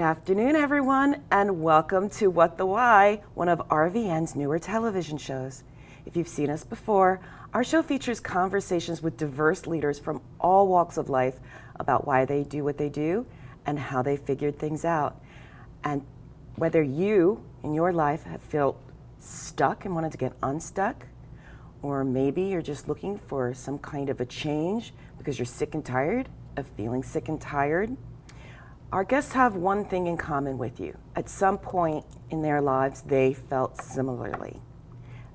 afternoon, everyone, and welcome to What the Why, one of RVN's newer television shows. If you've seen us before, our show features conversations with diverse leaders from all walks of life about why they do what they do and how they figured things out. And whether you, in your life, have felt stuck and wanted to get unstuck, or maybe you're just looking for some kind of a change because you're sick and tired of feeling sick and tired, our guests have one thing in common with you. At some point in their lives, they felt similarly,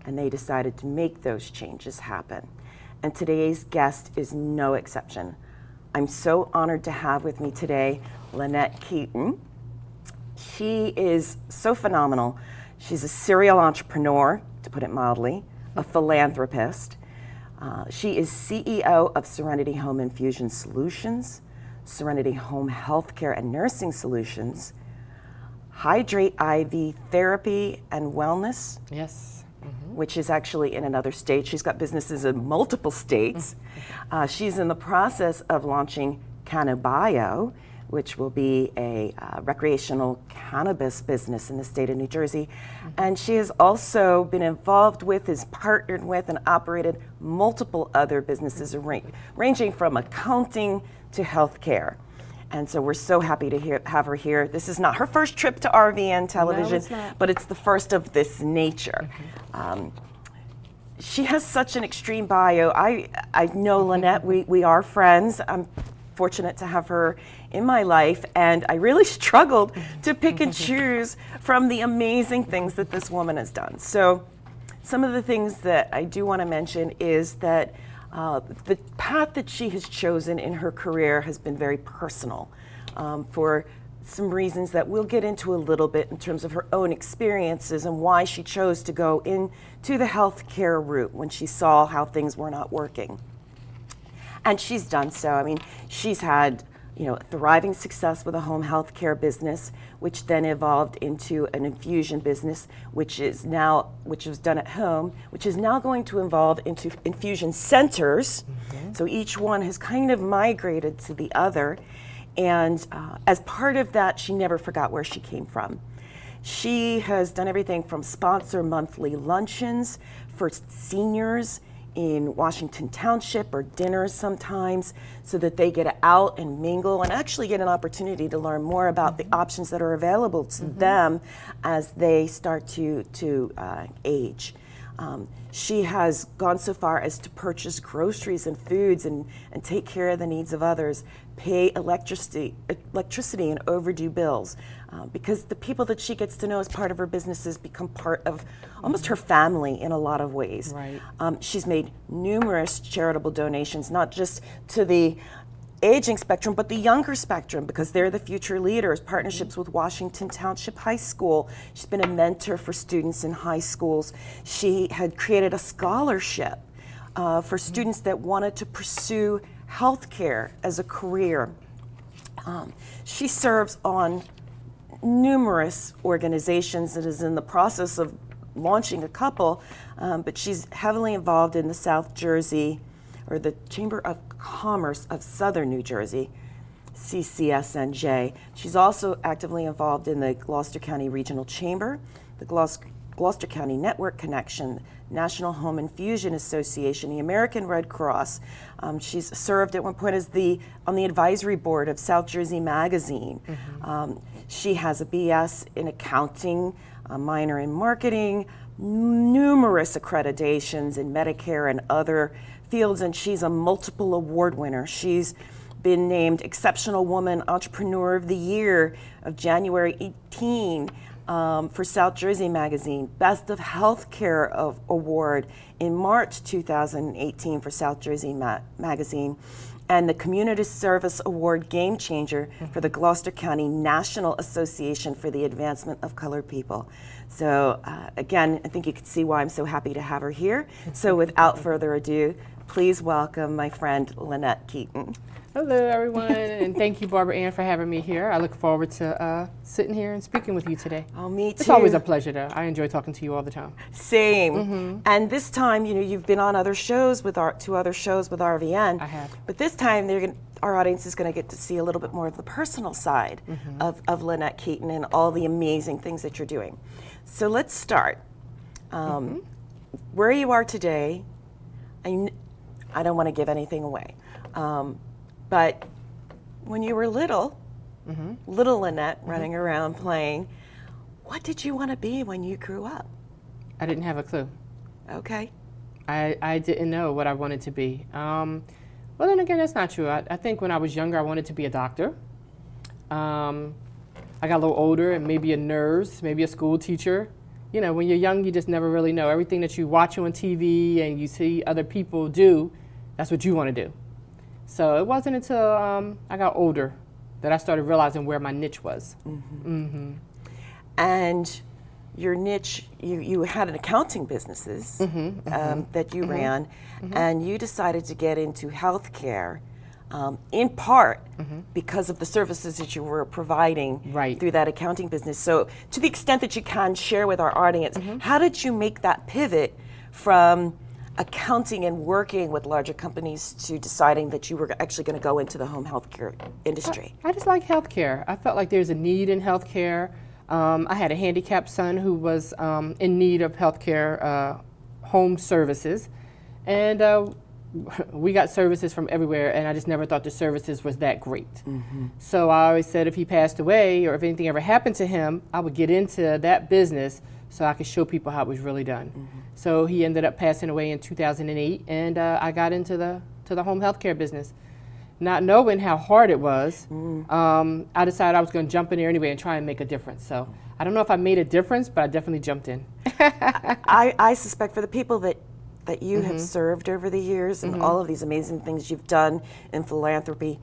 and they decided to make those changes happen. And today's guest is no exception. I'm so honored to have with me today LaNette Keeton. She is so phenomenal. She's a serial entrepreneur, to put it mildly, a philanthropist. She is CEO of Serenity Home Infusion Solutions, Serenity Home Healthcare and Nursing Solutions, Hydrate IV Therapy and Wellness. Yes. Which is actually in another state. She's got businesses in multiple states. She's in the process of launching CannaBio, which will be a recreational cannabis business in the state of New Jersey. And she has also been involved with, is partnered with, and operated multiple other businesses ranging from accounting to healthcare. And so we're so happy to have her here. This is not her first trip to RVN Television, no, it's not. But it's the first of this nature. She has such an extreme bio. I know LaNette, we are friends. I'm fortunate to have her in my life, and I really struggled to pick and choose from the amazing things that this woman has done. So some of the things that I do want to mention is that the path that she has chosen in her career has been very personal for some reasons that we'll get into a little bit in terms of her own experiences and why she chose to go into the healthcare route when she saw how things were not working. And she's done so. I mean, she's had thriving success with a home healthcare business, which then evolved into an infusion business, which was done at home, which is now going to evolve into infusion centers. So each one has kind of migrated to the other. And as part of that, she never forgot where she came from. She has done everything from sponsor monthly luncheons for seniors in Washington Township, or dinners sometimes, so that they get out and mingle and actually get an opportunity to learn more about the options that are available to them as they start to age. She has gone so far as to purchase groceries and foods and take care of the needs of others, pay electricity and overdue bills, because the people that she gets to know as part of her businesses become part of almost her family in a lot of ways. Right. She's made numerous charitable donations, not just to the aging spectrum, but the younger spectrum, because they're the future leaders. Partnerships with Washington Township High School. She's been a mentor for students in high schools. She had created a scholarship for students that wanted to pursue healthcare as a career. She serves on numerous organizations and is in the process of launching a couple, but she's heavily involved in the South Jersey, or the Chamber of Commerce of Southern New Jersey, CCSNJ. She's also actively involved in the Gloucester County Regional Chamber, the Gloucester County Network Connection, National Home Infusion Association, the American Red Cross. She's served at one point as on the advisory board of South Jersey Magazine. She has a BS in accounting, a minor in marketing, numerous accreditations in Medicare and other fields, and she's a multiple award winner. She's been named Exceptional Woman Entrepreneur of the Year of January 18 for South Jersey Magazine, Best of Healthcare Award in March 2018 for South Jersey Magazine, and the Community Service Award Game Changer for the Gloucester County National Association for the Advancement of Colored People. So again, I think you can see why I'm so happy to have her here. So without further ado, please welcome my friend LaNette Keeton. Hello, everyone, and thank you, Barbara Ann, for having me here. I look forward to sitting here and speaking with you today. Oh, me too. It's always a pleasure, though. I enjoy talking to you all the time. Same. And this time, you've been on other shows with two other shows with RVN. I have. But this time, our audience is going to get to see a little bit more of the personal side of LaNette Keeton and all the amazing things that you're doing. So let's start. Where you are today, I don't want to give anything away. But when you were little LaNette running around playing, what did you want to be when you grew up? I didn't have a clue. Okay. I didn't know what I wanted to be. Well, then again, that's not true. I think when I was younger, I wanted to be a doctor. I got a little older and maybe a nurse, maybe a school teacher. You know, when you're young, you just never really know. Everything that you watch on TV and you see other people do, that's what you want to do. So it wasn't until I got older that I started realizing where my niche was. And your niche, you had an accounting businesses that you ran, and you decided to get into healthcare in part because of the services that you were providing through that accounting business. So to the extent that you can share with our audience, how did you make that pivot from accounting and working with larger companies to deciding that you were actually going to go into the home healthcare industry? I just like healthcare. I felt like there's a need in healthcare. I had a handicapped son who was in need of healthcare home services, and we got services from everywhere, and I just never thought the services was that great. So I always said if he passed away or if anything ever happened to him, I would get into that business so I could show people how it was really done. So he ended up passing away in 2008, and I got into the home healthcare business. Not knowing how hard it was, I decided I was going to jump in there anyway and try and make a difference. So I don't know if I made a difference, but I definitely jumped in. I suspect for the people that you have served over the years and all of these amazing things you've done in philanthropy,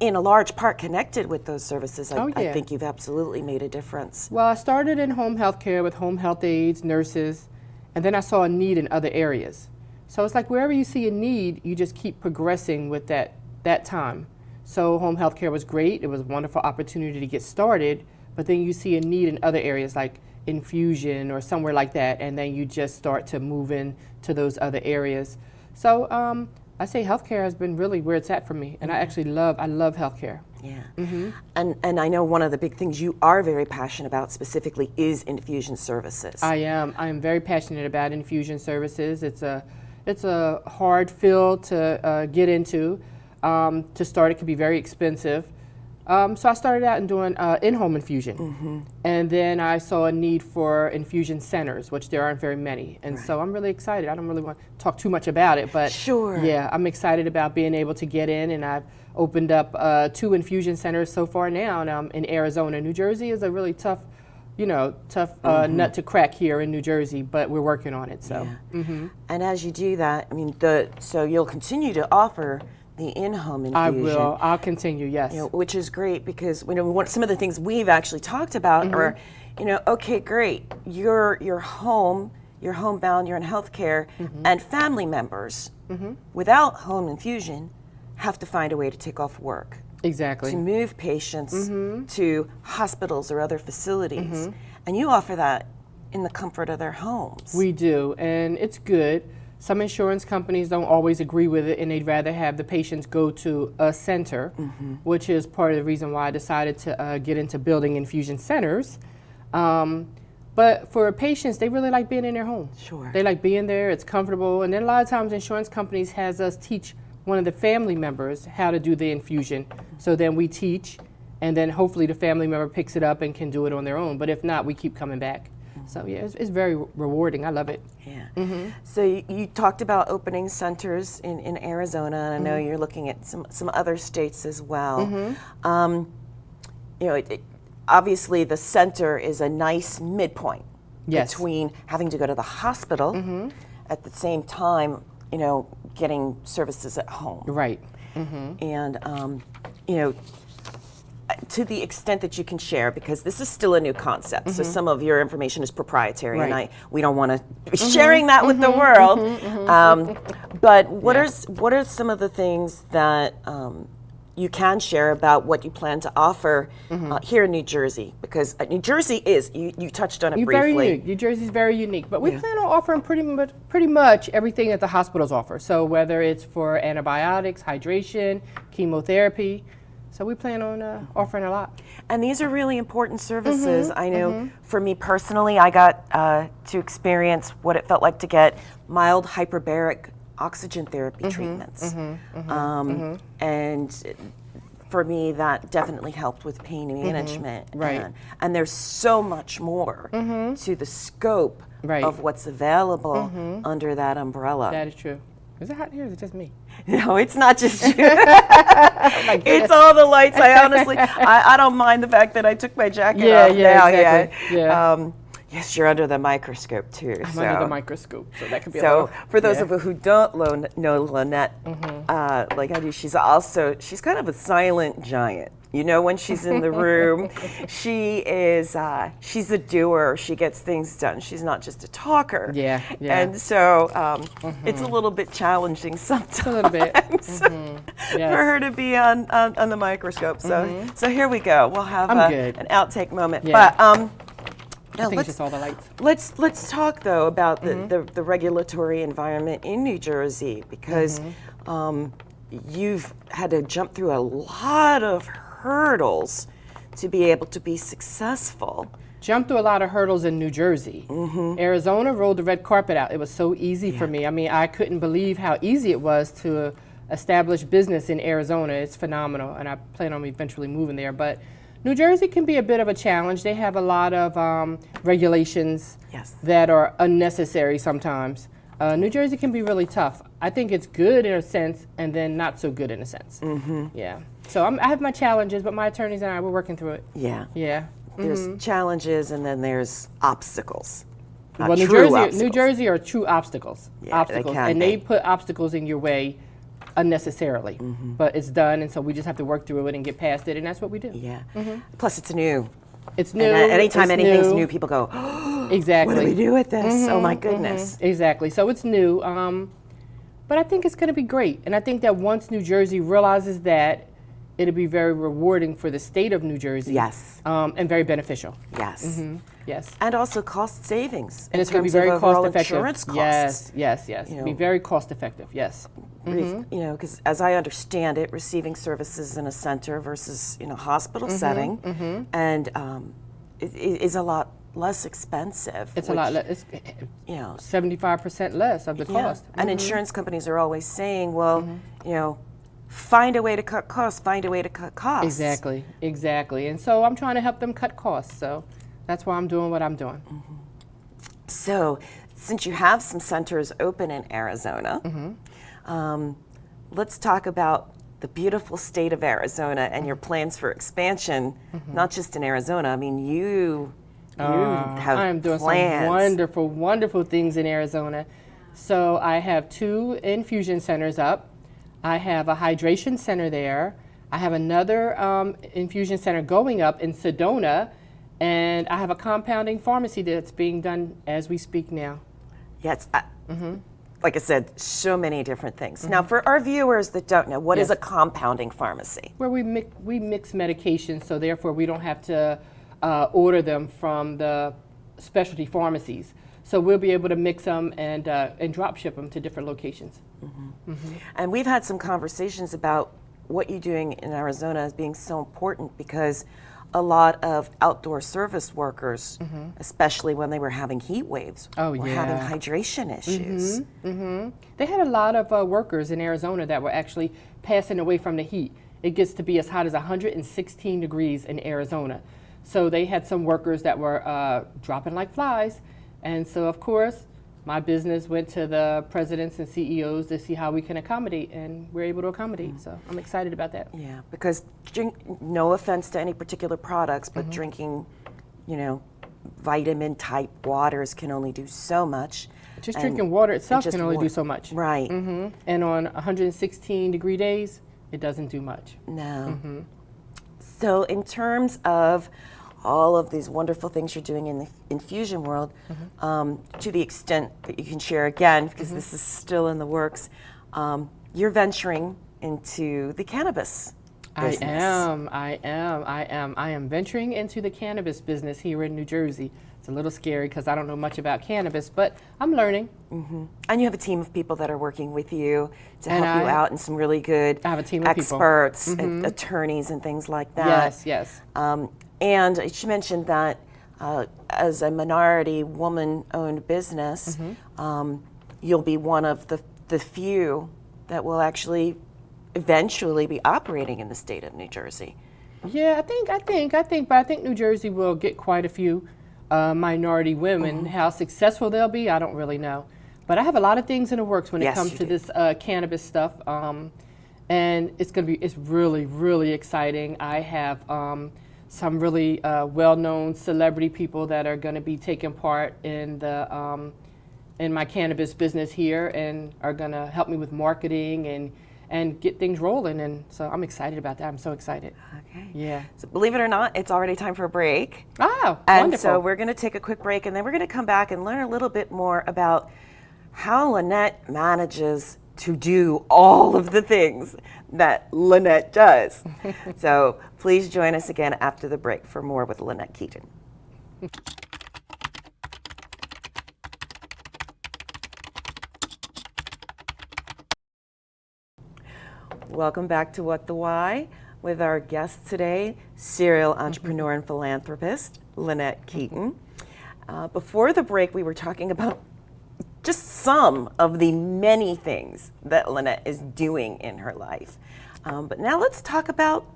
in a large part connected with those services, I think you've absolutely made a difference. Well, I started in home health care with home health aides, nurses, and then I saw a need in other areas. So it's like wherever you see a need, you just keep progressing with that time. So home health care was great. It was a wonderful opportunity to get started, but then you see a need in other areas like infusion or somewhere like that, and then you just start to move into those other areas. So I say healthcare has been really where it's at for me, and I love healthcare. Yeah, and I know one of the big things you are very passionate about specifically is infusion services. I am very passionate about infusion services. It's a hard field to get into. To start, it can be very expensive. So I started out in doing in-home infusion, and then I saw a need for infusion centers, which there aren't very many, and so I'm really excited. I don't really want to talk too much about it, but yeah, I'm excited about being able to get in, and I've opened up 2 infusion centers so far now, and in Arizona. New Jersey is a really tough nut to crack here in New Jersey, but we're working on it. So, and as you do that, I mean, so you'll continue to offer the in-home infusion. I will. I'll continue. Yes. Which is great because some of the things we've actually talked about are, okay, great. You're home. You're homebound. You're in healthcare, and family members without home infusion have to find a way to take off work. Exactly. To move patients to hospitals or other facilities, and you offer that in the comfort of their homes. We do, and it's good. Some insurance companies don't always agree with it, and they'd rather have the patients go to a center, which is part of the reason why I decided to get into building infusion centers. But for patients, they really like being in their home. Sure. They like being there, it's comfortable, and then a lot of times insurance companies has us teach one of the family members how to do the infusion. So then we teach, and then hopefully the family member picks it up and can do it on their own. But if not, we keep coming back. So yeah, it's very rewarding. I love it. Yeah. So you talked about opening centers in Arizona, and I know you're looking at some other states as well. Obviously the center is a nice midpoint between having to go to the hospital at the same time, getting services at home. Right. And to the extent that you can share, because this is still a new concept, so some of your information is proprietary, Right. and we don't want to be sharing that with the world. But what are some of the things that you can share about what you plan to offer here in New Jersey? Because New Jersey is, you touched on it briefly. Very unique. New Jersey's very unique, but we plan on offering pretty much everything that the hospitals offer. So whether it's for antibiotics, hydration, chemotherapy, so we plan on offering a lot. And these are really important services. I know for me personally, I got to experience what it felt like to get mild hyperbaric oxygen therapy treatments. And for me, that definitely helped with pain management. Right. And there's so much more to the scope of what's available under that umbrella. That is true. Is it hot here or is it just me? No, it's not just you. It's all the lights. I honestly, I don't mind the fact that I took my jacket off now. Exactly. Yes, you're under the microscope too. I'm under the microscope, so that could be a So little, for those of you who don't know LaNette, like I do, she's kind of a silent giant. You know, when she's in the room, she's a doer. She gets things done. She's not just a talker. Yeah. And so it's a little bit challenging sometimes. a little bit. For her to be on the microscope. So here we go. We'll have an outtake moment. Yeah. But I think it's just all the lights. let's talk though about the regulatory environment in New Jersey, because you've had to jump through a lot of hurdles to be able to be successful. Jumped through a lot of hurdles in New Jersey. Arizona rolled the red carpet out. It was so easy for me. I mean, I couldn't believe how easy it was to establish business in Arizona. It's phenomenal, and I plan on eventually moving there. But New Jersey can be a bit of a challenge. They have a lot of regulations that are unnecessary sometimes. New Jersey can be really tough. I think it's good in a sense, and then not so good in a sense. Yeah. So I have my challenges, but my attorneys and I, we're working through it. Yeah. There's challenges, and then there's obstacles. Well, New Jersey are true obstacles. Yeah, obstacles, and they put obstacles in your way unnecessarily. But it's done, and so we just have to work through it and get past it, and that's what we do. Yeah. Plus, it's new. It's new. And anytime anything's new, people go, exactly. What do we do with this? Oh my goodness. Exactly. So it's new, but I think it's going to be great, and I think that once New Jersey realizes that, it'll be very rewarding for the state of New Jersey. Yes. And very beneficial. Yes. Yes. And also cost savings. And it's going to be very cost effective. Insurance costs. Yes. Be very cost effective. Yes. You know, because as I understand it, receiving services in a center versus hospital setting, and it is a lot less expensive. It's a lot less. It's 75% less of the cost. And insurance companies are always saying, well, find a way to cut costs, find a way to cut costs. Exactly. And so I'm trying to help them cut costs. So that's why I'm doing what I'm doing. So since you have some centers open in Arizona, let's talk about the beautiful state of Arizona and your plans for expansion, not just in Arizona. I mean, you have I am doing plans. some wonderful, wonderful things in Arizona. So I have 2 infusion centers up. I have a hydration center there. I have another infusion center going up in Sedona, and I have a compounding pharmacy that's being done as we speak now. Yes. Like I said, so many different things. Now, for our viewers that don't know, what is a compounding pharmacy? Where we mix medications, so therefore we don't have to order them from the specialty pharmacies. So we'll be able to mix them and drop ship them to different locations. And we've had some conversations about what you're doing in Arizona as being so important, because a lot of outdoor service workers, especially when they were having heat waves, were having hydration issues. They had a lot of workers in Arizona that were actually passing away from the heat. It gets to be as hot as 116 degrees in Arizona. So they had some workers that were dropping like flies. And so, of course, my business went to the presidents and CEOs to see how we can accommodate, and we're able to accommodate. So I'm excited about that. Yeah, because no offense to any particular products, but drinking, vitamin type waters can only do so much. Just drinking water itself can only do so much. Right. And on 116 degree days, it doesn't do much. No. So in terms of all of these wonderful things you're doing in the infusion world, to the extent that you can share again, because this is still in the works, you're venturing into the cannabis business. I am venturing into the cannabis business here in New Jersey. It's a little scary because I don't know much about cannabis, but I'm learning. And you have a team of people that are working with you to help And you out, and some really good I have a team of people. experts, and attorneys and things like that. Yes, yes. And she mentioned that as a minority woman-owned business, you'll be one of the few that will actually eventually be operating in the state of New Jersey. Yeah, I think New Jersey will get quite a few minority women. How successful they'll be, I don't really know. But I have a lot of things in the works when it comes to this cannabis stuff, and it's really, really exciting. I have some really well-known celebrity people that are going to be taking part in the in my cannabis business here, and are going to help me with marketing and get things rolling. And so I'm excited about that. I'm so excited. Okay. Yeah. So believe it or not, it's already time for a break. Oh, and wonderful. So we're going to take a quick break, and then we're going to come back and learn a little bit more about how LaNette manages to do all of the things that LaNette does. So please join us again after the break for more with LaNette Keeton. Welcome back to What the Why with our guest today, serial entrepreneur and philanthropist, LaNette Keeton. Before the break, we were talking about just some of the many things that LaNette is doing in her life. But now let's talk about,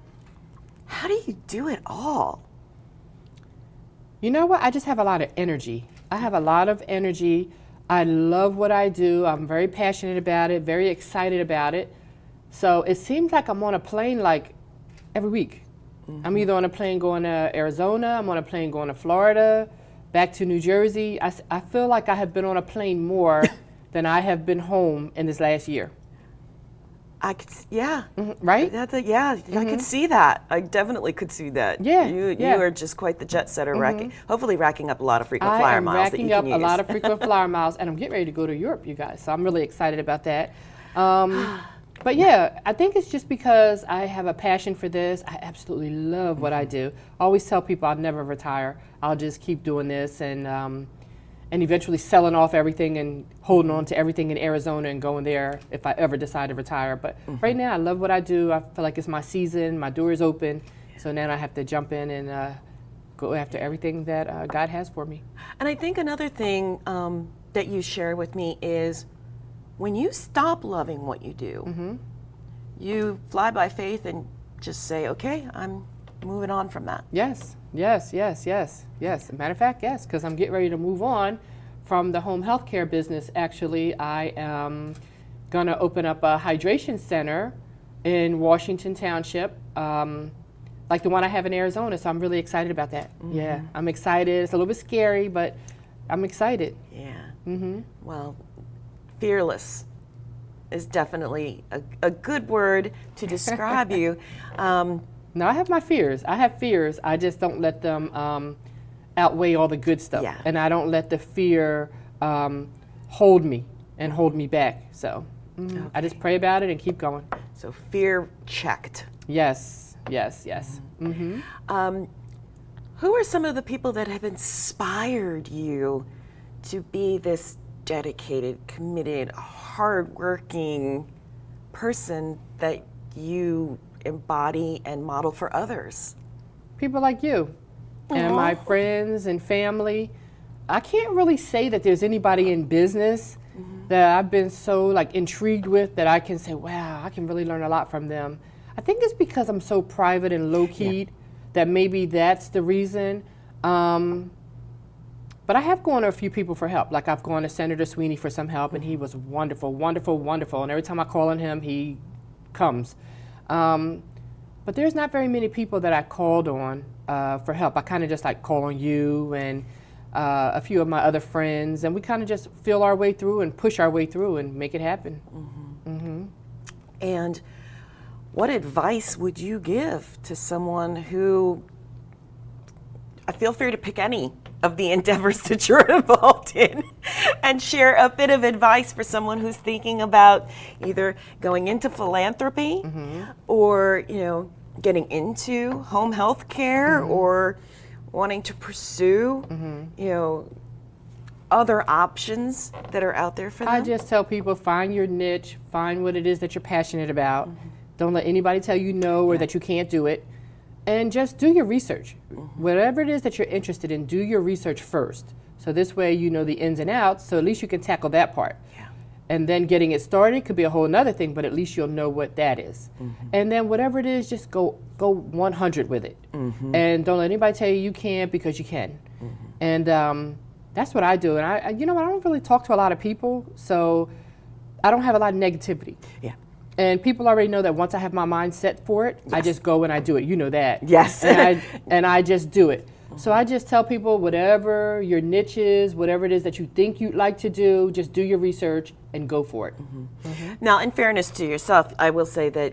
how do you do it all? You know what? I just have a lot of energy. I have a lot of energy. I love what I do. I'm very passionate about it, very excited about it. So it seems like I'm on a plane like every week. I'm either on a plane going to Arizona, I'm on a plane going to Florida, back to New Jersey. I feel like I have been on a plane more than I have been home in this last year. I could, yeah. Right? I could see that. I definitely could see that. Yeah, You are just quite the jet setter, hopefully racking up a lot of frequent I flyer am miles that you racking can up use. a lot of frequent flyer miles, and I'm getting ready to go to Europe, you guys. So I'm really excited about that. But yeah, I think it's just because I have a passion for this. I absolutely love what I do. I always tell people I'll never retire. I'll just keep doing this, and eventually selling off everything and holding on to everything in Arizona and going there if I ever decide to retire. But right now, I love what I do. I feel like it's my season. My door is open. So now I have to jump in and go after everything that God has for me. And I think another thing that you share with me is, when you stop loving what you do, you fly by faith and just say, okay, I'm moving on from that. Yes. As a matter of fact, yes, because I'm getting ready to move on from the home health care business. Actually, I am going to open up a hydration center in Washington Township, like the one I have in Arizona. So I'm really excited about that. Yeah, I'm excited. It's a little bit scary, but I'm excited. Yeah. Well, fearless is definitely a good word to describe you. No, I have my fears. I have fears. I just don't let them outweigh all the good stuff. Yeah. And I don't let the fear hold me and hold me back. So I just pray about it and keep going. So fear checked. Yes. Who are some of the people that have inspired you to be this dedicated, committed, hardworking person that you embody and model for others? People like you and my friends and family. I can't really say that there's anybody in business that I've been so intrigued with that I can say, wow, I can really learn a lot from them. I think it's because I'm so private and low-keyed that maybe that's the reason. But I have gone to a few people for help. Like I've gone to Senator Sweeney for some help, and he was wonderful. And every time I call on him, he comes. But there's not very many people that I called on for help. I kind of just call on you and a few of my other friends, and we kind of just feel our way through and push our way through and make it happen. And what advice would you give to someone who, feel free to pick any of the endeavors that you're involved in and share a bit of advice for someone who's thinking about either going into philanthropy or, getting into home health care or wanting to pursue, other options that are out there for them? I just tell people, find your niche, find what it is that you're passionate about. Don't let anybody tell you no or that you can't do it. And just do your research. Whatever it is that you're interested in, do your research first. So this way you know the ins and outs, so at least you can tackle that part. And then getting it started could be a whole nother thing, but at least you'll know what that is. And then whatever it is, just go 100 with it. And don't let anybody tell you you can't, because you can. And that's what I do. And I don't really talk to a lot of people, so I don't have a lot of negativity. And people already know that once I have my mind set for it, I just go and I do it. You know that. Yes. And I just do it. So I just tell people, whatever your niche is, whatever it is that you think you'd like to do, just do your research and go for it. Now, in fairness to yourself, I will say that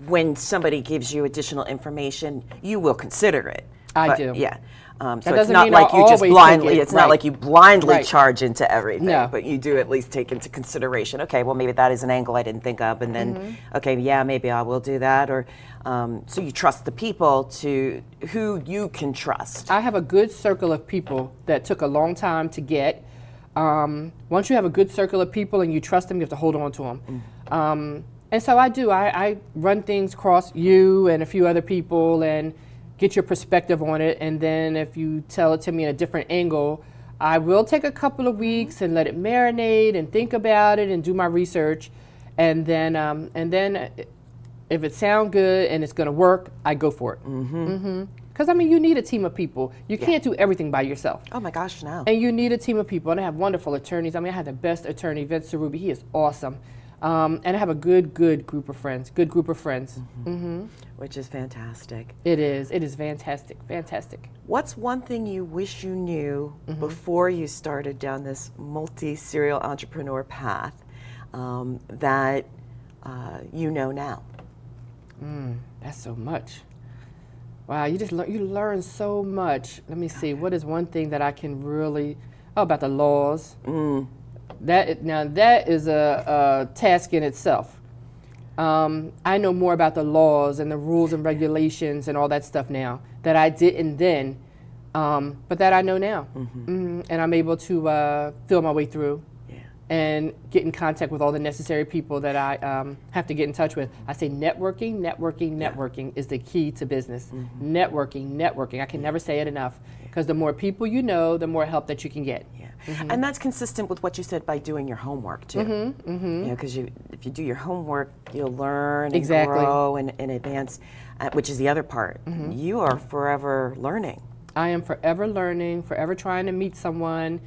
when somebody gives you additional information, you will consider it. I do. Yeah. So it's doesn't not mean like I'll you just always blindly, take it. it's not like you blindly charge into everything, No. but you do at least take into consideration, okay, well, maybe that is an angle I didn't think of, and then, okay, yeah, maybe I will do that, or so you trust the people to who you can trust. I have a good circle of people that took a long time to get. Once you have a good circle of people and you trust them, you have to hold on to them. And so I do. I run things across you and a few other people and get your perspective on it. And then if you tell it to me in a different angle, I will take a couple of weeks and let it marinate and think about it and do my research. And then if it sounds good and it's going to work, I go for it. Because, you need a team of people. You can't do everything by yourself. Oh my gosh, no. And you need a team of people. And I have wonderful attorneys. I have the best attorney, Vince Cerubi. He is awesome. And I have a good group of friends. Which is fantastic. It is. It is fantastic. Fantastic. What's one thing you wish you knew before you started down this multi-serial entrepreneur path that you know now? That's so much. Wow, you learn so much. Let me see. What is one thing that I can really? About the laws. That is a task in itself. I know more about the laws and the rules and regulations and all that stuff now that I didn't then, but that I know now. And I'm able to feel my way through and get in contact with all the necessary people that I have to get in touch with. I say networking is the key to business. Networking. I can never say it enough, because the more people you know, the more help that you can get. And that's consistent with what you said by doing your homework too. Because if you do your homework, you'll learn and grow and advance, which is the other part. You are forever learning. I am forever learning, forever trying to meet someone.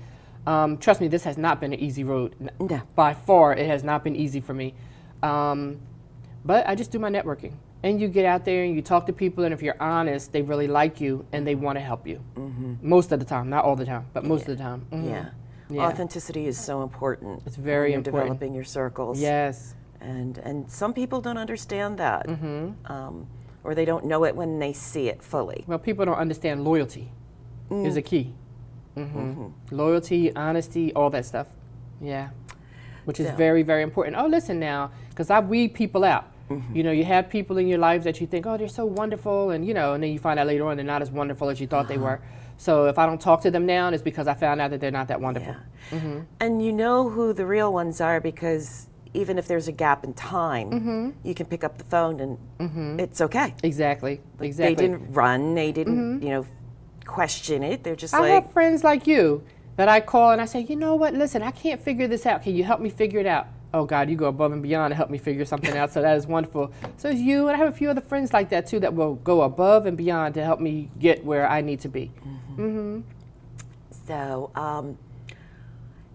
Trust me, this has not been an easy road. No. By far, it has not been easy for me. But I just do my networking. And you get out there and you talk to people, and if you're honest, they really like you and they want to help you. Most of the time, not all the time, but most of the time. Authenticity is so important. It's very when you're important. developing your circles. Yes. And some people don't understand that, or they don't know it when they see it fully. Well, people don't understand loyalty is a key. Loyalty, honesty, all that stuff. Yeah. Which is very, very important. Oh, listen now, because I weed people out. You have people in your life that you think, oh, they're so wonderful, and and then you find out later on they're not as wonderful as you thought they were. So if I don't talk to them now, it's because I found out that they're not that wonderful. And you know who the real ones are, because even if there's a gap in time, you can pick up the phone and it's okay. Exactly. They didn't run, they didn't, question it. They're just I have friends like you that I call and I say, you know what, listen, I can't figure this out. Can you help me figure it out? Oh God, you go above and beyond to help me figure something out, so that is wonderful. So it's you, and I have a few other friends like that too that will go above and beyond to help me get where I need to be. So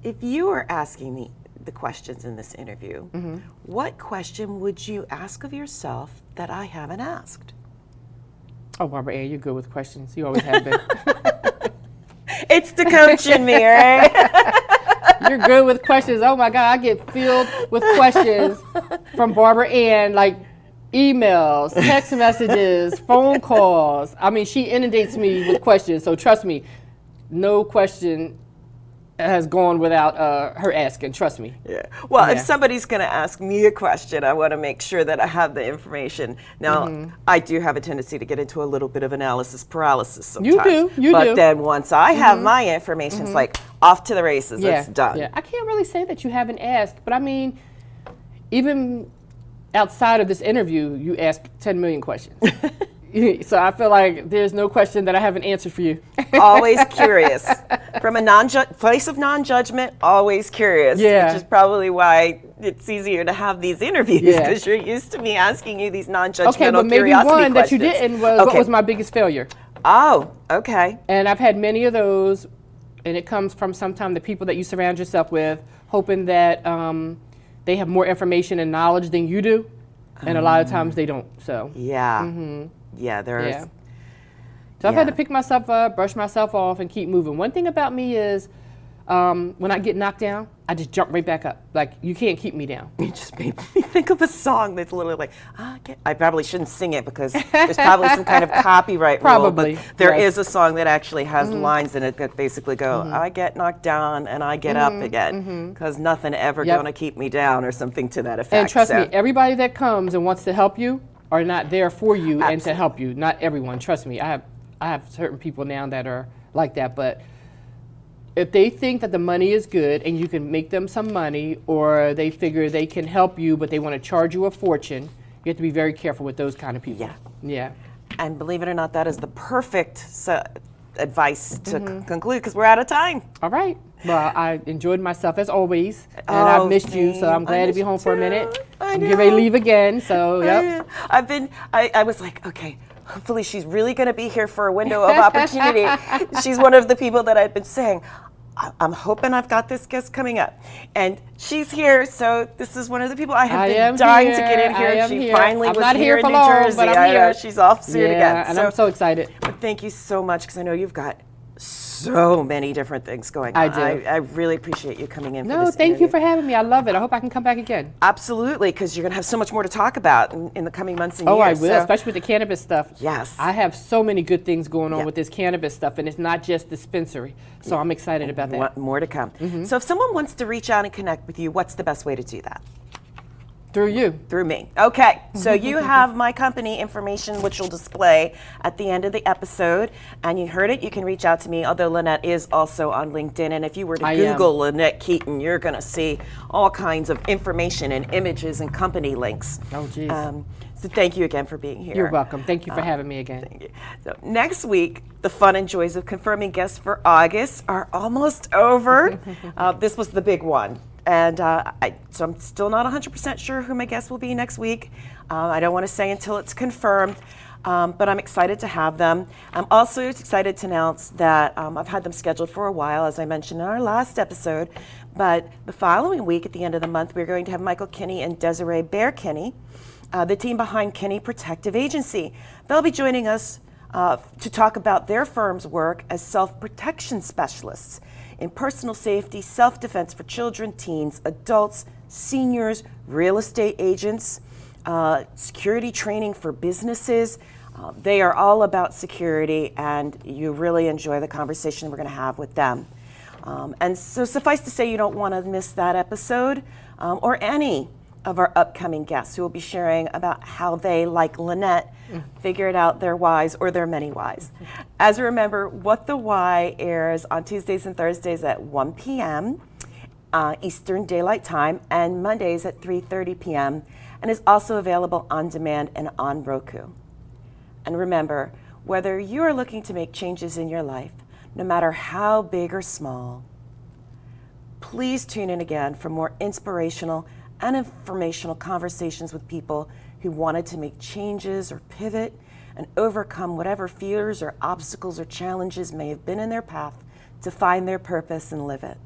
if you were asking the questions in this interview, what question would you ask of yourself that I haven't asked? Oh, Barbara Ann, you're good with questions. You always have been. It's the coach in me, right? You're good with questions. Oh my God, I get filled with questions from Barbara Ann like emails, text messages, phone calls. I mean, she inundates me with questions. So trust me, no question has gone without her asking. Trust me. Yeah. Well, if Yeah. somebody's going to ask me a question, I want to make sure that I have the information. Now, I do have a tendency to get into a little bit of analysis paralysis sometimes. You but do. then once I have my information, it's like off to the races. It's done. Yeah. I can't really say that you haven't asked, but I mean, even outside of this interview, you ask 10 million questions. So I feel like there's no question that I haven't answered for you. Always curious. From a place of non-judgment, always curious. Yeah. Which is probably why it's easier to have these interviews, Yeah. because you're used to me asking you these non-judgmental Okay, but maybe curiosity one that you questions. didn't was what was my biggest failure? Oh, okay. And I've had many of those, and it comes from sometimes the people that you surround yourself with, hoping that they have more information and knowledge than you do, and a lot of times they don't. So Yeah. Yeah, there is. yeah. So I've had to pick myself up, brush myself off, and keep moving. One thing about me is when I get knocked down, I just jump right back up. Like, you can't keep me down. You just made me think of a song that's literally like, I probably shouldn't sing it because there's probably some kind of copyright Probably, rule, but there yes. is a song that actually has lines in it that basically go, I get knocked down and I get up again, because nothing ever Yep. gonna keep me down, or something to that effect. And trust So- me, everybody that comes and wants to help you are not there for you and to Absolutely. help you. Not everyone. Trust me, I have certain people now that are like that. But if they think that the money is good and you can make them some money, or they figure they can help you but they want to charge you a fortune, you have to be very careful with those kind of people. Yeah. Yeah. And believe it or not, that is the perfect advice to conclude, because we're out of time. All right. Well, I enjoyed myself as always, and I missed you, so I'm I glad to missed be home for a you, minute. too. I'm getting ready to leave again, so yep. I was like, okay, hopefully she's really going to be here for a window of opportunity. She's one of the people that I've been saying, I'm hoping I've got this guest coming up. And she's here, so this is one of the people I have been dying to get in I here. am She here. finally I'm was not here here in for New long, Jersey. but I'm I know, here. she's off soon again. And I'm so excited. But thank you so much, because I know you've got so many different things going on. I do. I really appreciate you coming in for No, this thank interview. you for having me. I love it. I hope I can come back again. Absolutely, because you're going to have so much more to talk about in the coming months and Oh, years. I will, so- especially with the cannabis stuff. Yes. I have so many good things going on Yeah. with this cannabis stuff, and it's not just dispensary. So I'm excited about that. More to come. So if someone wants to reach out and connect with you, what's the best way to do that? Through you. Through me. Okay, so you have my company information, which will display at the end of the episode, and you heard it. You can reach out to me, although LaNette is also on LinkedIn, and if you were to I am. Google LaNette Keeton, you're going to see all kinds of information and images and company links. Oh, geez. So thank you again for being here. You're welcome. Thank you for having me again. Thank you. So next week, the fun and joys of confirming guests for August are almost over. This was the big one. And so I'm still not 100% sure who my guest will be next week. I don't want to say until it's confirmed, but I'm excited to have them. I'm also excited to announce that I've had them scheduled for a while, as I mentioned in our last episode. But the following week, at the end of the month, we're going to have Michael Kinney and Desiree Bear Kinney, the team behind Kinney Protective Agency. They'll be joining us to talk about their firm's work as self-protection specialists in personal safety, self-defense for children, teens, adults, seniors, real estate agents, security training for businesses. They are all about security, and you really enjoy the conversation we're going to have with them. And so suffice to say, you don't want to miss that episode or any of our upcoming guests who will be sharing about how they, like LaNette, figured out their whys or their many whys. As you remember, What the Why airs on Tuesdays and Thursdays at 1 p.m. Eastern Daylight Time, and Mondays at 3:30 p.m., and is also available on demand and on Roku. And remember, whether you are looking to make changes in your life, no matter how big or small, please tune in again for more inspirational and informational conversations with people who wanted to make changes or pivot and overcome whatever fears or obstacles or challenges may have been in their path to find their purpose and live it.